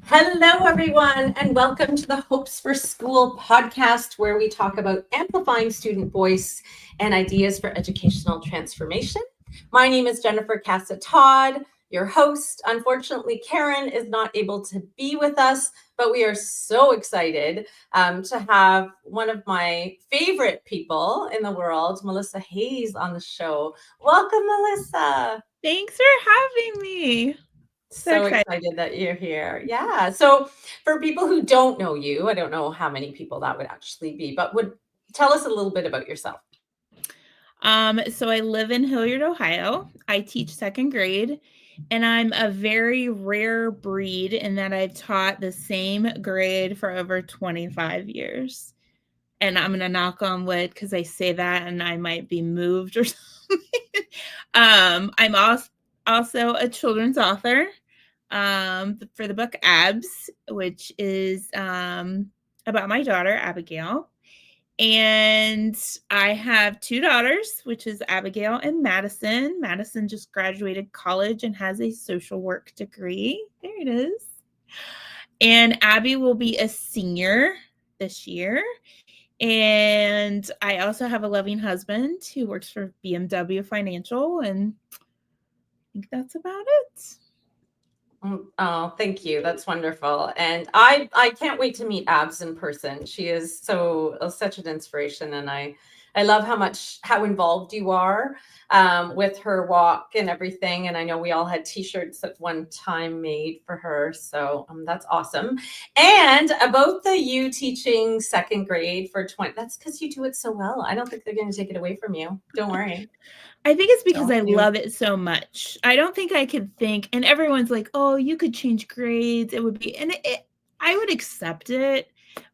Hello, everyone, and welcome to the Hopes for School podcast, where we talk about amplifying student voice and ideas for educational transformation. My name is Jennifer Casa-Todd, your host. Unfortunately, Karen is not able to be with us, but we are so excited to have one of my favorite people in the world, Melisa Hayes, on the show. Welcome, Melissa. Thanks for having me. So So excited. excited that you're here. Yeah. So for people who don't know you, I don't know how many people that would actually be, but would tell us a little bit about yourself. So I live in Hilliard, Ohio. I teach second grade, and I'm a very rare breed in that I've taught the same grade for over 25 years. And I'm gonna knock on wood because I say that and I might be moved or something. I'm also a children's author for the book Abs, which is about my daughter Abigail. And I have two daughters, which is Abigail and Madison. Madison just graduated college and has a social work degree. There it is. And Abby will be a senior this year. And I also have a loving husband who works for BMW Financial. And I think that's about it. Oh, thank you. That's wonderful. And I can't wait to meet Abs in person. She is such an inspiration, and I love how involved you are with her walk and everything. And I know we all had T-shirts at one time made for her, so that's awesome. And about you teaching second grade for 20, that's because you do it so well. I don't think they're going to take it away from you. Don't worry. I think it's because Don't I you? love it so much. I don't think I could think, and everyone's like, "Oh, you could change grades." It would be, and I would accept it,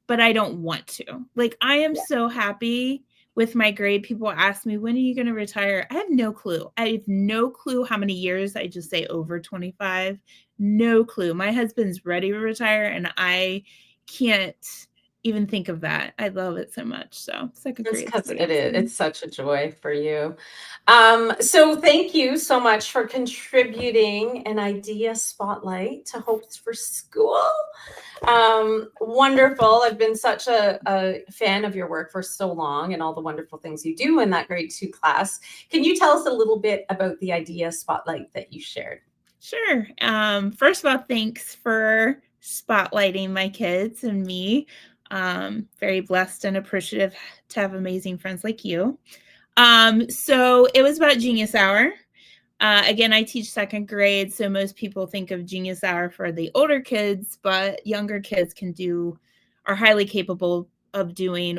but I don't want to. Like, I am so happy with my grade. People ask me, "When are you going to retire?" I have no clue. I have no clue how many years. I just say over 25. No clue. My husband's ready to retire, and I can't even think of that. I love it so much. So, second It's grade's because pretty it is. awesome. It's such a joy for you. So thank you so much for contributing an idea spotlight to Hopes for School. Wonderful. I've been such a fan of your work for so long and all the wonderful things you do in that grade two class. Can you tell us a little bit about the idea spotlight that you shared? Sure. First of all, thanks for spotlighting my kids and me. Very blessed and appreciative to have amazing friends like you. So it was about Genius Hour. Again, I teach second grade, so most people think of Genius Hour for the older kids, but younger kids are highly capable of doing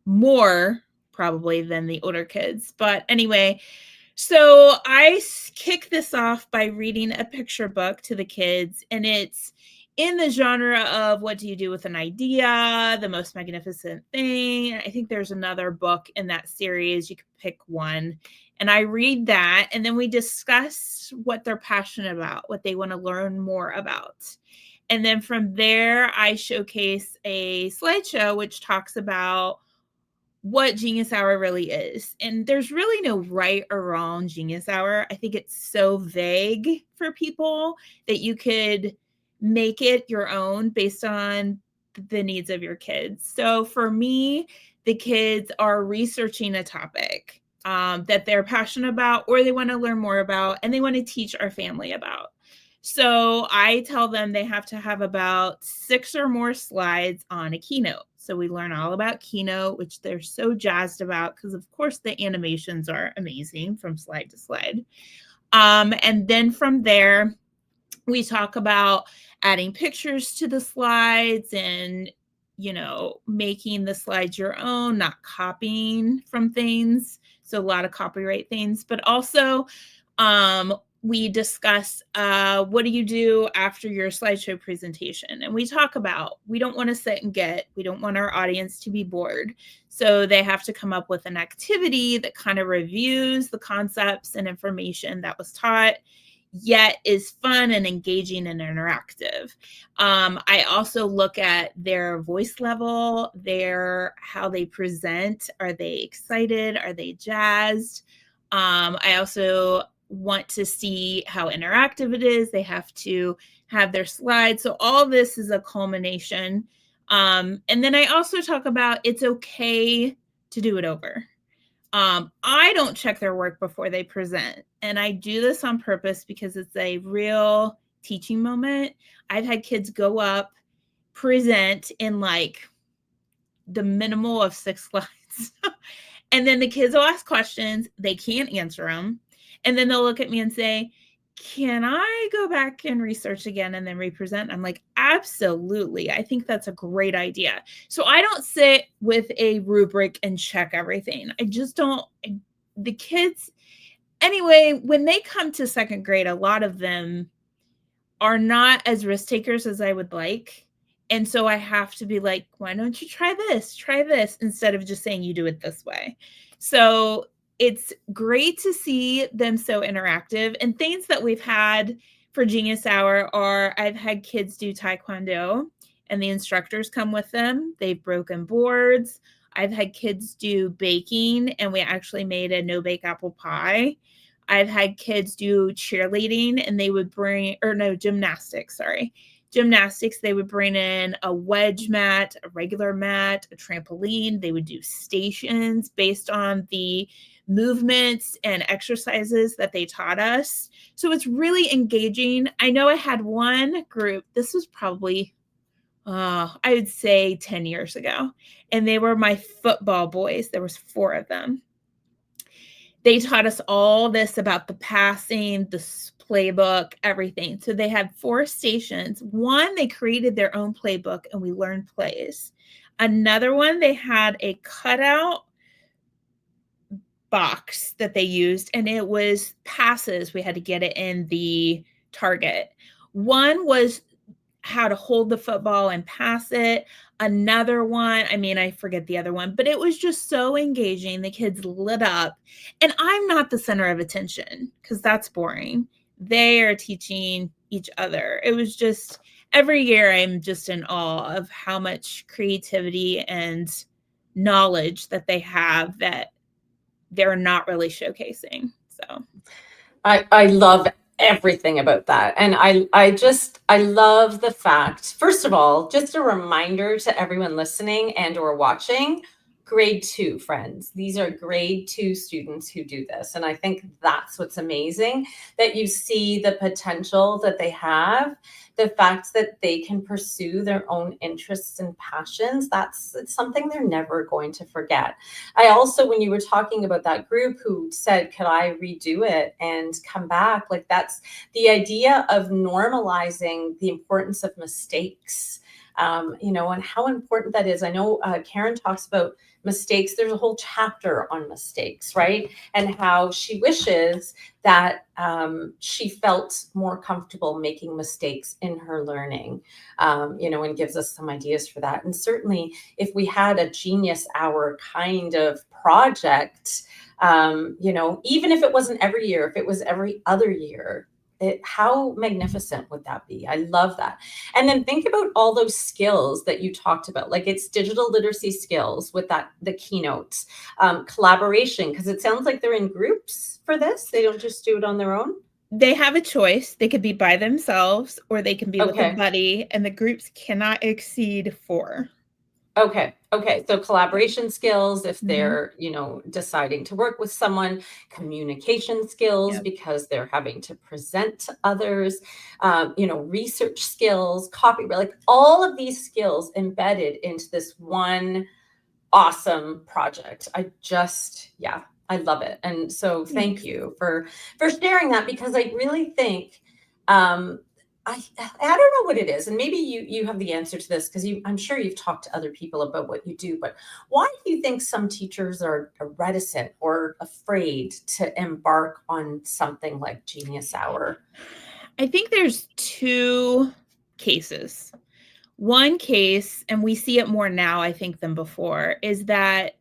more probably than the older kids. But anyway, so I kick this off by reading a picture book to the kids, and it's in the genre of what do you do with an idea, the most magnificent thing. I think there's another book in that series. You could pick one. And I read that, and then we discuss what they're passionate about, what they want to learn more about. And then from there, I showcase a slideshow which talks about what Genius Hour really is. And there's really no right or wrong Genius Hour. I think it's so vague for people that you could make it your own based on the needs of your kids. So for me, the kids are researching a topic that they're passionate about or they want to learn more about and they want to teach our family about. So I tell them they have to have about 6 or more slides on a keynote. So we learn all about keynote, which they're so jazzed about because, of course, the animations are amazing from slide to slide. And then from there, we talk about adding pictures to the slides and making the slides your own, not copying from things. So a lot of copyright things, but also we discuss what do you do after your slideshow presentation. And we talk about, we don't want to sit and we don't want our audience to be bored. So they have to come up with an activity that kind of reviews the concepts and information that was taught, yet is fun and engaging and interactive. I also look at their voice level, how they present. Are they excited? Are they jazzed? I also want to see how interactive it is. They have to have their slides. So all this is a culmination. And then I also talk about it's okay to do it over. I don't check their work before they present. And I do this on purpose because it's a real teaching moment. I've had kids go up, present in like the minimal of 6 slides. And then the kids will ask questions. They can't answer them. And then they'll look at me and say, can I go back and research again and then represent? I'm like, absolutely. I think that's a great idea. So I don't sit with a rubric and check everything. I just don't. The kids, anyway, when they come to second grade, a lot of them are not as risk takers as I would like. And so I have to be like, why don't you try this, instead of just saying you do it this way. So it's great to see them so interactive. And things that we've had for Genius Hour are I've had kids do Taekwondo and the instructors come with them. They've broken boards. I've had kids do baking and we actually made a no-bake apple pie. I've had kids do cheerleading and they would bring, or no, gymnastics, sorry. Gymnastics, they would bring in a wedge mat, a regular mat, a trampoline. They would do stations based on the movements and exercises that they taught us. So it's really engaging. I know I had one group, this was probably, I would say 10 years ago, and they were my football boys. There was 4 of them. They taught us all this about the passing, the playbook, everything. So they had 4 stations. One, they created their own playbook and we learned plays. Another one, they had a cutout box that they used and it was passes. We had to get it in the target. One was how to hold the football and pass it. Another one, I mean, I forget the other one, but it was just so engaging. The kids lit up. And I'm not the center of attention because that's boring. They are teaching each other. It was just every year I'm just in awe of how much creativity and knowledge that they have that they're not really showcasing. So I love everything about that. And I love the fact, first of all, just a reminder to everyone listening and or watching, grade 2 friends. These are grade 2 students who do this. And I think that's what's amazing, that you see the potential that they have, the fact that they can pursue their own interests and passions. It's something they're never going to forget. I also, when you were talking about that group who said, could I redo it and come back? Like that's the idea of normalizing the importance of mistakes, and how important that is. I know Karen talks about mistakes. There's a whole chapter on mistakes, right? And how she wishes that she felt more comfortable making mistakes in her learning, and gives us some ideas for that. And certainly if we had a Genius Hour kind of project, even if it wasn't every year, if it was every other year, how magnificent would that be? I love that. And then think about all those skills that you talked about, like it's digital literacy skills with the keynotes, collaboration, because it sounds like they're in groups for this. They don't just do it on their own. They have a choice. They could be by themselves or they can be with a buddy, and the groups cannot exceed 4. Okay. So collaboration skills, if they're, deciding to work with someone, communication skills, because they're having to present to others, research skills, copy, like all of these skills embedded into this one awesome project. I love it. And so thank you for sharing that, because I really think, I don't know what it is, and maybe you have the answer to this, because I'm sure you've talked to other people about what you do, but why do you think some teachers are reticent or afraid to embark on something like Genius Hour? I think there's 2 cases. One case, and we see it more now, I think, than before, is that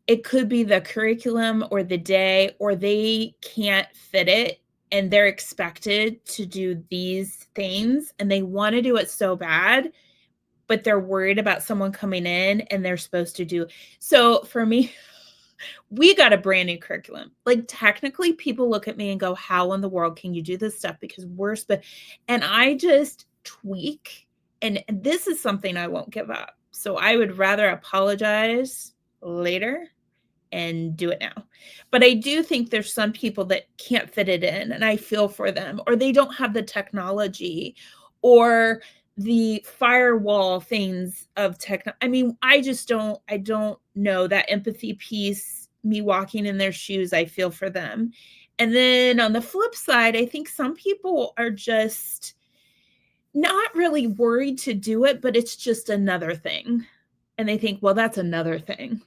it could be the curriculum or the day, or they can't fit it and they're expected to do these things and they want to do it so bad, but they're worried about someone coming in and they're supposed to do. So for me, We got a brand new curriculum. Like, technically, people look at me and go, how in the world can you do this stuff? Because and I just tweak. And this is something I won't give up. So I would rather apologize later and do it now. But I do think there's some people that can't fit it in, and I feel for them, or they don't have the technology or the firewall things of I mean, I don't know that empathy piece, me walking in their shoes, I feel for them. And then on the flip side, I think some people are just not really worried to do it, but it's just another thing. And they think, well, that's another thing.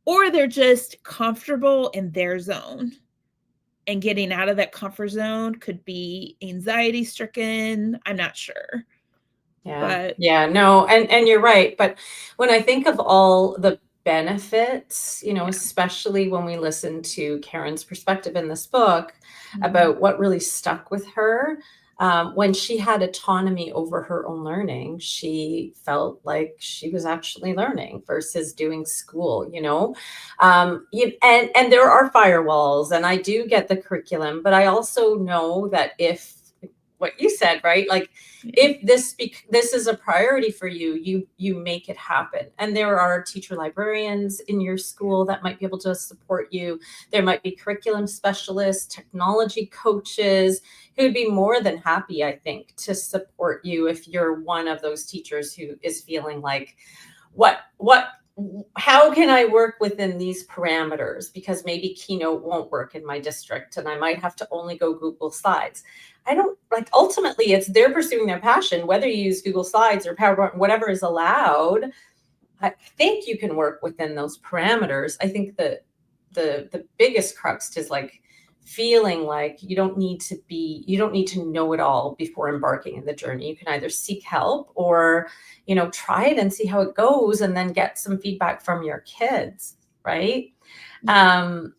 Or they're just comfortable in their zone, and getting out of that comfort zone could be anxiety stricken. I'm not sure. Yeah. But Yeah. No, and you're right. But when I think of all the benefits, especially when we listen to Karen's perspective in this book Mhm. about what really stuck with her, when she had autonomy over her own learning, she felt like she was actually learning versus doing school, and there are firewalls, and I do get the curriculum, but I also know that if what you said, right? Like, Yeah. if this is a priority for you, you make it happen. And there are teacher librarians in your school that might be able to support you. There might be curriculum specialists, technology coaches who'd be more than happy, I think, to support you if you're one of those teachers who is feeling like, what how can I work within these parameters? Because maybe Keynote won't work in my district and I might have to only go Google Slides. I don't like, ultimately it's they're pursuing their passion, whether you use Google Slides or PowerPoint, whatever is allowed. I think you can work within those parameters. I think that the biggest crux is like feeling like you don't need to know it all before embarking in the journey. You can either seek help or, try it and see how it goes and then get some feedback from your kids, right? Um,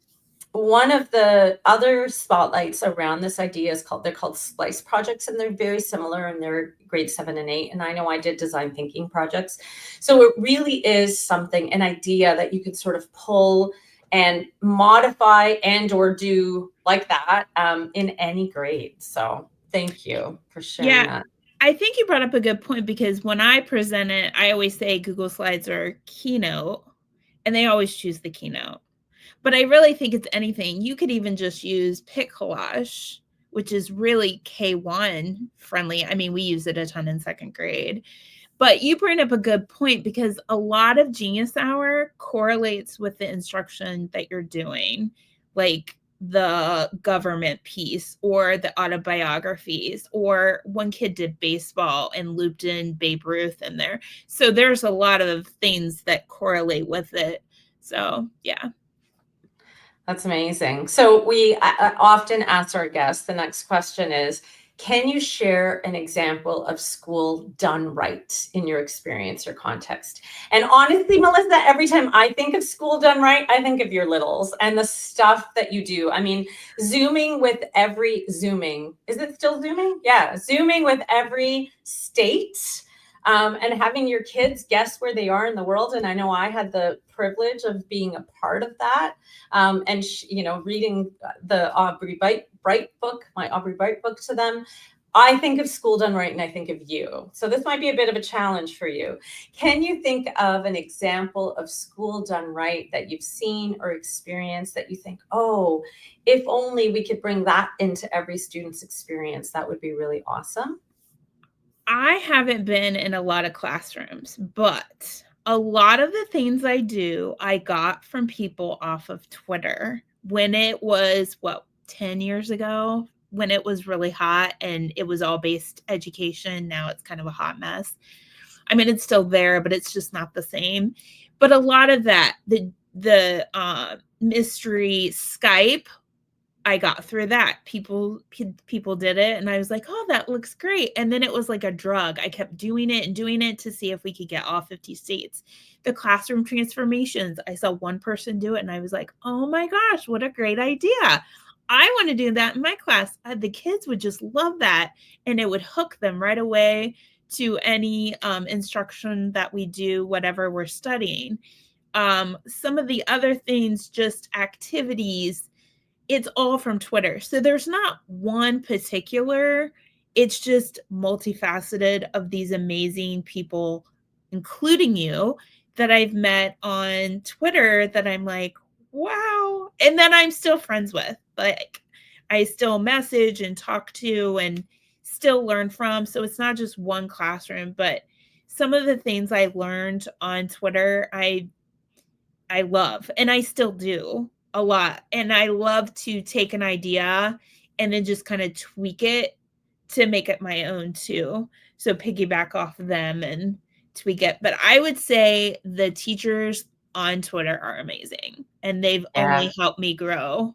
one of the other spotlights around this idea they're called splice projects, and they're very similar, and they're grade 7 and 8. And I know I did design thinking projects. So it really is an idea that you could sort of pull and modify and or do like that, in any grade. So thank you for sharing Yeah. that. I think you brought up a good point, because when I present it, I always say Google Slides or Keynote, and they always choose the Keynote. But I really think it's anything. You could even just use Pic Collage, which is really K1 friendly. I mean, we use it a ton in second grade. But you bring up a good point, because a lot of Genius Hour correlates with the instruction that you're doing, like the government piece or the autobiographies, or one kid did baseball and looped in Babe Ruth in there. So there's a lot of things that correlate with it. So, yeah. That's amazing. So we often ask our guests, the next question is, can you share an example of school done right in your experience or context? And honestly, Melissa, every time I think of school done right, I think of your littles and the stuff that you do. I mean, zooming, is it still zooming? Yeah, zooming with every state. And having your kids guess where they are in the world. And I know I had the privilege of being a part of that, and reading the Bright book, my Aubrey Bright book to them. I think of school done right, and I think of you. So this might be a bit of a challenge for you. Can you think of an example of school done right that you've seen or experienced that you think, oh, if only we could bring that into every student's experience, that would be really awesome? I haven't been in a lot of classrooms, but a lot of the things I do, I got from people off of Twitter when it was, 10 years ago, when it was really hot and it was all based education. Now it's kind of a hot mess. I mean, it's still there, but it's just not the same. But a lot of that, the mystery Skype, I got through that. People did it, and I was like, "Oh, that looks great." And then it was like a drug. I kept doing it and doing it to see if we could get all 50 states. The classroom transformations, I saw one person do it, and I was like, "Oh my gosh, what a great idea. I want to do that in my class." The kids would just love that, and it would hook them right away to any instruction that we do, whatever we're studying. Some of the other things, just activities, it's all from Twitter. So there's not one particular, it's just multifaceted of these amazing people, including you, that I've met on Twitter that I'm like, wow. And then I'm still friends with, like I still message and talk to and still learn from. So it's not just one classroom, but some of the things I learned on Twitter, I love, and I still do a lot. And I love to take an idea and then just kind of tweak it to make it my own too. So piggyback off of them and tweak it. But I would say the teachers on Twitter are amazing and they've Yeah. only helped me grow.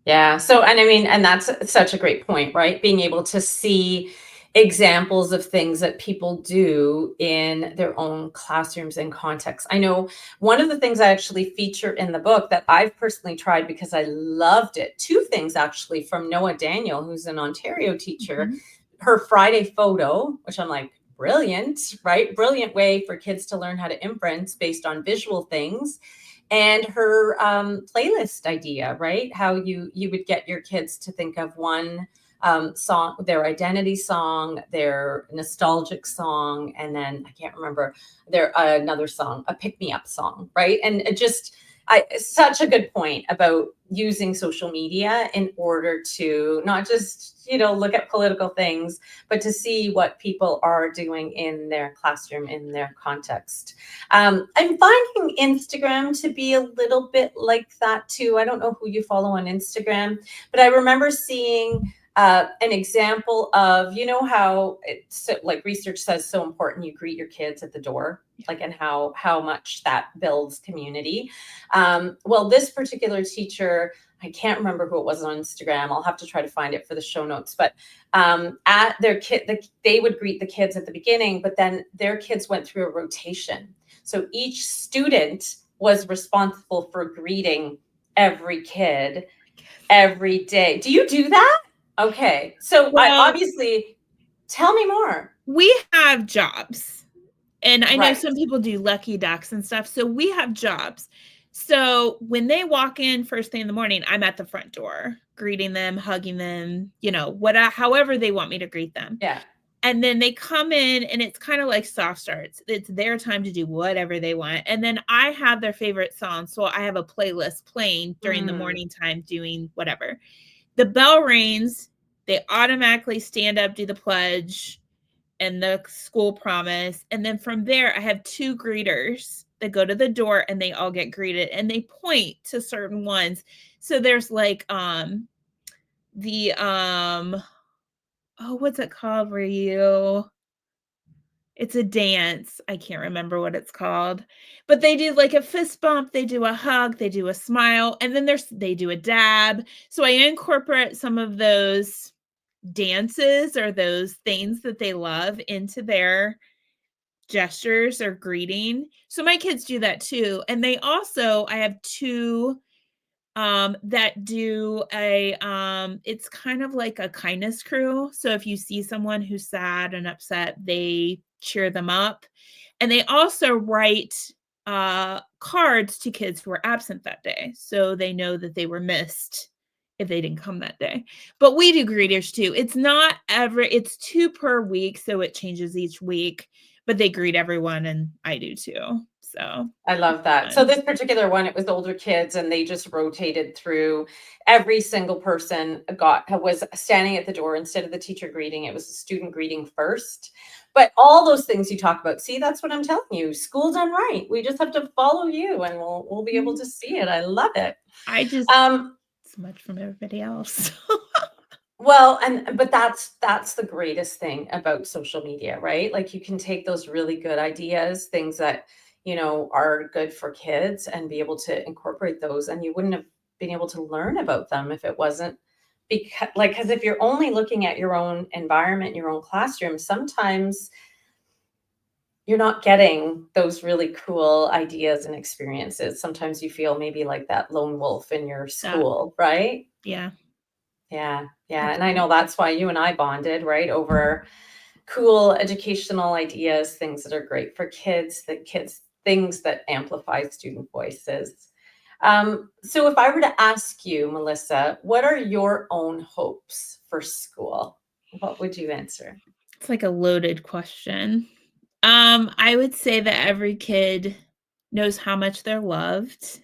Yeah. So, and I mean, and that's such a great point, right? Being able to see examples of things that people do in their own classrooms and contexts. I know one of the things I actually feature in the book that I've personally tried because I loved it. Two things actually from Noah Daniel, who's an Ontario teacher, Mhm. her Friday photo, which I'm like, brilliant, right? Brilliant way for kids to learn how to imprint based on visual things, and her playlist idea, right? How you would get your kids to think of one song, their identity song, their nostalgic song, and then I can't remember their another song, a pick me up song, right? And it just, such a good point about using social media in order to not just look at political things, but to see what people are doing in their classroom, in their context. I'm finding Instagram to be a little bit like that too. I don't know who you follow on Instagram, but I remember seeing an example of, how it's like research says so important you greet your kids at the door, like, and how much that builds community. Well, this particular teacher, I can't remember who it was on Instagram. I'll have to try to find it for the show notes. But at their they would greet the kids at the beginning, but then their kids went through a rotation. So each student was responsible for greeting every kid every day. Do you do that? Okay. So I Well, obviously, tell me more. we have jobs. And I know Right. some people do lucky ducks and stuff. So we have jobs. So when they walk in first thing in the morning, I'm at the front door, greeting them, hugging them, however they want me to greet them. Yeah. And then they come in and it's kind of like soft starts. It's their time to do whatever they want. And then I have their favorite song. So I have a playlist playing during the Mm. morning time doing whatever. The bell rings, they automatically stand up, do the pledge and the school promise. And then from there, I have two greeters that go to the door and they all get greeted and they point to certain ones. So there's like the oh, what's it called where it's a dance. I can't remember what it's called. But they do like a fist bump, they do a hug, they do a smile, and then they do a dab. So I incorporate some of those dances or those things that they love into their gestures or greeting. So my kids do that too. And they also, I have two that do it's kind of like a kindness crew. So if you see someone who's sad and upset, they cheer them up. And they also write cards to kids who are absent that day. So they know that they were missed if they didn't come that day. But we do greeters too. It's two per week, so it changes each week, but they greet everyone and I do too. So I love that. So fun. this particular one, it was older kids, and they just rotated through. Every single person was standing at the door instead of the teacher greeting. It was the student greeting first. But all those things you talk about, see, that's what I'm telling you. School done right. We just have to follow you, and we'll be able to see it. I love it. I just Um, so much from everybody else. Well, but that's the greatest thing about social media, right? Like you can take those really good ideas, things that, are good for kids and be able to incorporate those, and you wouldn't have been able to learn about them if it wasn't because if you're only looking at your own environment, your own classroom, sometimes you're not getting those really cool ideas and experiences. Sometimes you feel maybe like that lone wolf in your That school, right? yeah, Yeah, yeah, and I absolutely. know that's why you and I bonded, right, over cool educational ideas, things that are great for kids that kids things that amplify student voices. So if I were to ask you, Melissa, what are your own hopes for school? What would you answer? It's like a loaded question. I would say that every kid knows how much they're loved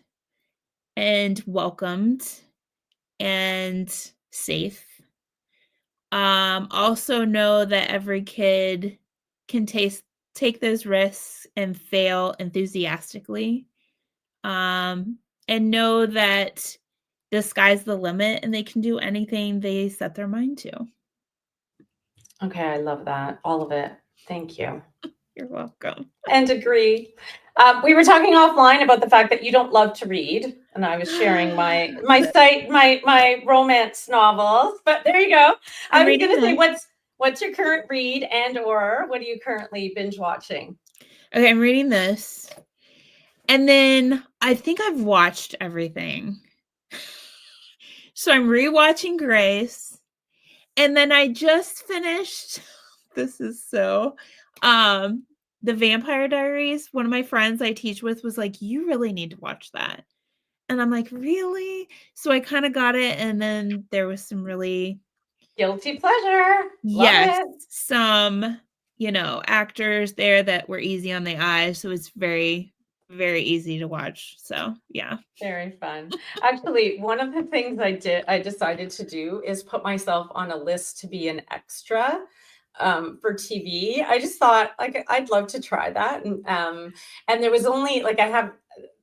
and welcomed and safe. Also know that every kid can take those risks and fail enthusiastically. Um, and know that the sky's the limit and they can do anything they set their mind to. Okay, I love that. All of it. Thank you. You're welcome. And agree. We were talking offline about the fact that you don't love to read, and I was sharing my romance novels. But there you go. I I'm was reading going to say, this. what's your current read, and or what are you currently binge watching? Okay, I'm reading this. And then I think I've watched everything. So I'm rewatching Grace. And then I just finished this is so the Vampire Diaries. One of my friends I teach with was like, "You really need to watch that." And I'm like, "Really?" So I kind of got it, and then there was some really Guilty pleasure. Love yes, it. some, actors there that were easy on the eyes, so it's very, very easy to watch. So, yeah. Very fun. Actually, one of the things I decided to do is put myself on a list to be an extra for TV. I just thought like I'd love to try that. And there was only like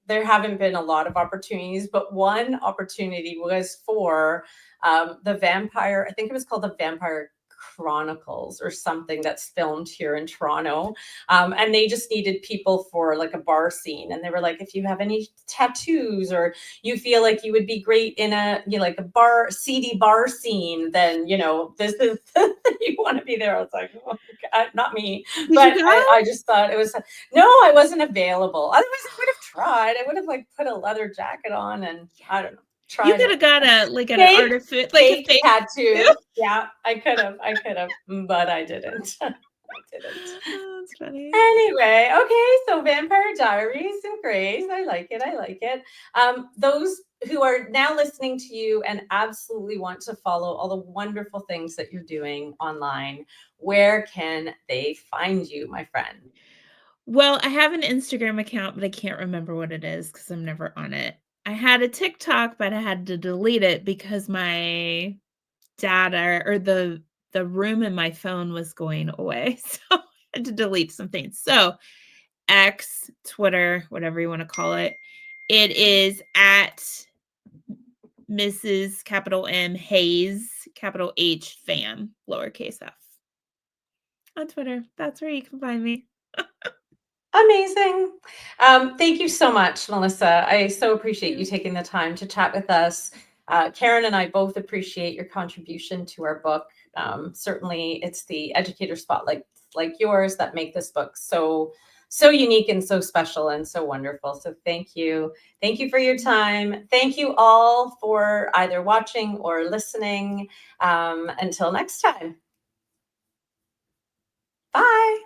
there haven't been a lot of opportunities, but one opportunity was for the vampire, I think it was called the Vampire Chronicles or something that's filmed here in Toronto. And they just needed people for like a bar scene. And they were like, if you have any tattoos or you feel like you would be great in like a bar, seedy bar scene, then, this is, you want to be there. I was like, oh, God, not me. Did you But go? I just thought it was, no, I wasn't available. Otherwise, I would have tried. I would have like put a leather jacket on and I don't know, You tried could it. have got an Fake, artificial, like a fake fake tattoo. tattoo. Yeah, I could have, but I didn't. I didn't. Oh, that's funny. Anyway, okay, so Vampire Diaries and Grace. I like it. I like it. Those who are now listening to you and absolutely want to follow all the wonderful things that you're doing online, where can they find you, my friend? Well, I have an Instagram account, but I can't remember what it is because I'm never on it. I had a TikTok, but I had to delete it because my data or the room in my phone was going away. So I had to delete some things. So X, Twitter, whatever you want to call it, it is at Mrs. capital M Hayes, capital H fam, lowercase f. On Twitter. That's where you can find me. Amazing. Thank you so much, Melissa. I so appreciate you taking the time to chat with us. Karen and I both appreciate your contribution to our book. Certainly, it's the Educator Spotlight like yours that make this book so unique and so special and so wonderful. So thank you. Thank you for your time. Thank you all for either watching or listening. Until next time. Bye.